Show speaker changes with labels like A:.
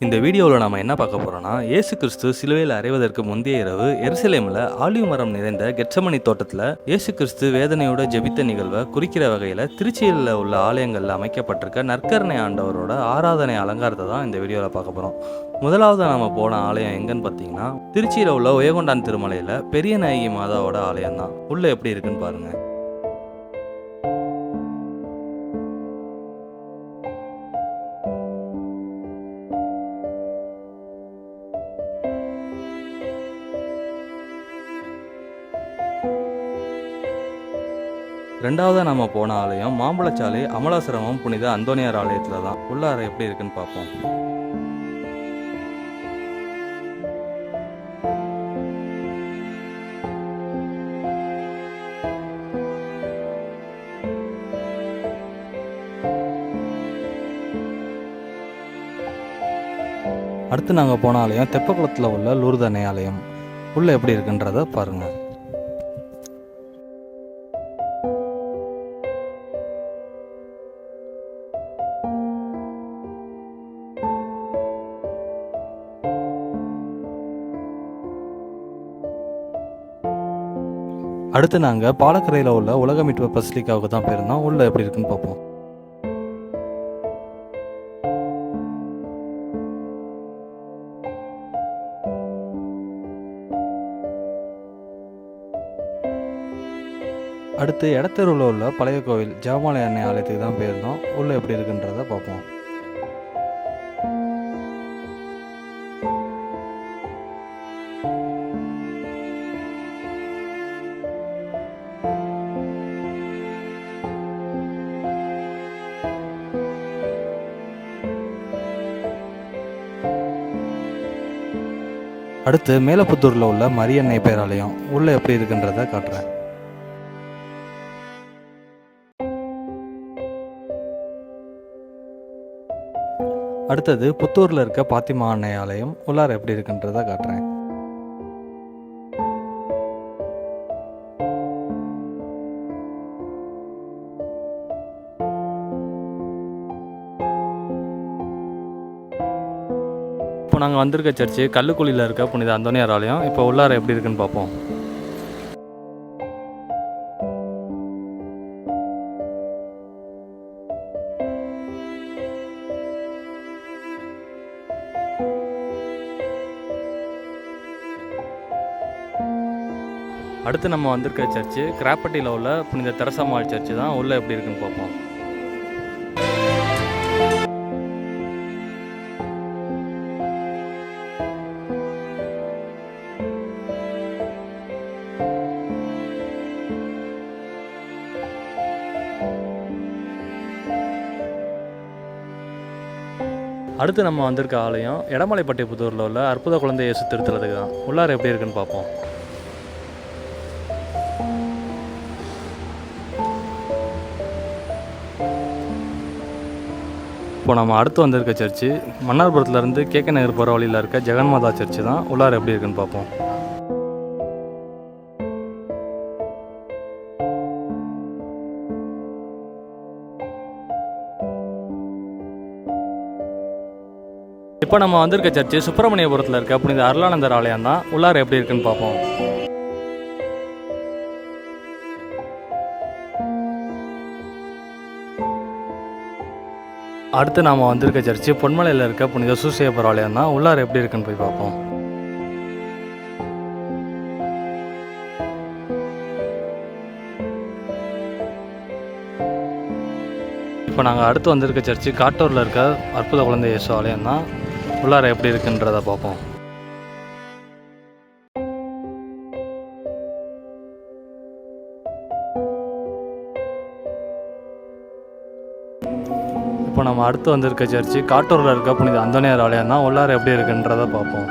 A: இந்த வீடியோவில் நாம் என்ன பார்க்க போகிறோம்னா, இயேசு கிறிஸ்து சிலுவையில் அறைவதற்கு முந்தைய இரவு எருசலேமில் ஆலிவ் மரம் நிறைந்த கெத்செமனி தோட்டத்தில் இயேசு கிறிஸ்து வேதனையோட ஜெபித்த நிகழ்வை குறிக்கிற வகையில் திருச்சியில் உள்ள ஆலயங்களில் அமைக்கப்பட்டிருக்க நற்கருணை ஆண்டவரோட ஆராதனை அலங்காரத்தை தான் இந்த வீடியோவில் பார்க்க போகிறோம். முதலாவது நாம் போன ஆலயம் எங்கன்னு பார்த்தீங்கன்னா, திருச்சியில் உள்ள உயகொண்டான் திருமலையில் பெரிய நாயகி மாதாவோட ஆலயம் தான். உள்ளே எப்படி இருக்குன்னு பாருங்கள். ரெண்டாவதாக நம்ம போன ஆலயம் மாம்பழச்சாலை அமலாசிரமம் புனித அந்தோனியார் ஆலயத்தில் தான். உள்ளார எப்படி இருக்குன்னு பார்ப்போம். அடுத்து நாங்கள் போன ஆலயம் தெப்பக்குளத்தில் உள்ள லூர்து அன்னை ஆலயம். உள்ளே எப்படி இருக்குன்றத பாருங்கள். அடுத்து நாங்கள் பாலக்கரையில் உள்ள உலக மீட்பு பசிலிக்காவுக்கு தான் போயிருந்தோம். உள்ளே எப்படி இருக்குன்னு பார்ப்போம். அடுத்து எடத்தெருவில் உள்ள பழைய கோவில் ஜெபமாலை அன்னை ஆலயத்துக்கு தான் போயிருந்தோம். உள்ளே எப்படி இருக்குன்றத பார்ப்போம். அடுத்து மேலப்புத்தூரில் உள்ள மரியன்னை பேராலயம். உள்ளே எப்படி இருக்குன்றத காட்டுறேன். அடுத்தது புத்தூரில் இருக்க பாத்திமா அன்னை ஆலயம். உள்ளார எப்படி இருக்குன்றத காட்டுறேன். இப்போ நாங்கள் வந்திருக்க சர்ச்சு கல்லுக்குழியில் இருக்க புனித அந்தோனியார் ஆலயம். இப்போ உள்ளார எப்படி இருக்குன்னு பார்ப்போம். அடுத்து நம்ம வந்திருக்க சர்ச்சு கிராப்பட்டியில் உள்ள புனித தெரசாம்மாள் சர்ச்சு தான். உள்ளே எப்படி இருக்குன்னு பார்ப்போம். அடுத்து நம்ம வந்திருக்க ஆலயம் எடமலைப்பட்டி புதூரில் உள்ள அற்புத குழந்தை இயேசு திருத்தலத்துக்கு தான். உள்ளார எப்படி இருக்குன்னு பார்ப்போம். இப்போ நம்ம அடுத்து வந்திருக்க சர்ச்சு மன்னார்புரத்துலேருந்து கேகே நகர் போகிற வழியில் இருக்க ஜெகன்மாதா சர்ச்சு தான். உள்ளார எப்படி இருக்குன்னு பார்ப்போம். இப்போ நம்ம வந்திருக்க சர்ச்சு சுப்பிரமணியபுரத்தில் இருக்க புனித அருளானந்தர் ஆலயம் தான். உள்ளார எப்படி இருக்குன்னு பார்ப்போம். அடுத்து நாம் வந்திருக்க சர்ச்சு பொன்மலையில் இருக்க புனித சூசையப்பர் ஆலயம் தான். உள்ளார எப்படி இருக்குன்னு போய் பார்ப்போம். இப்போ நாங்கள் அடுத்து வந்திருக்க சர்ச்சு காட்டூரில் இருக்க அற்புத குழந்தை இயேசு ஆலயம் தான். உள்ளார எப்படி இருக்குன்றத பார்ப்போம். இப்போ நம்ம அடுத்து வந்திருக்க சர்ச்சு காட்டூரில் இருக்க புனித அந்தோனியார் ஆலயம் தான். உள்ளார எப்படி இருக்குன்றத பார்ப்போம்.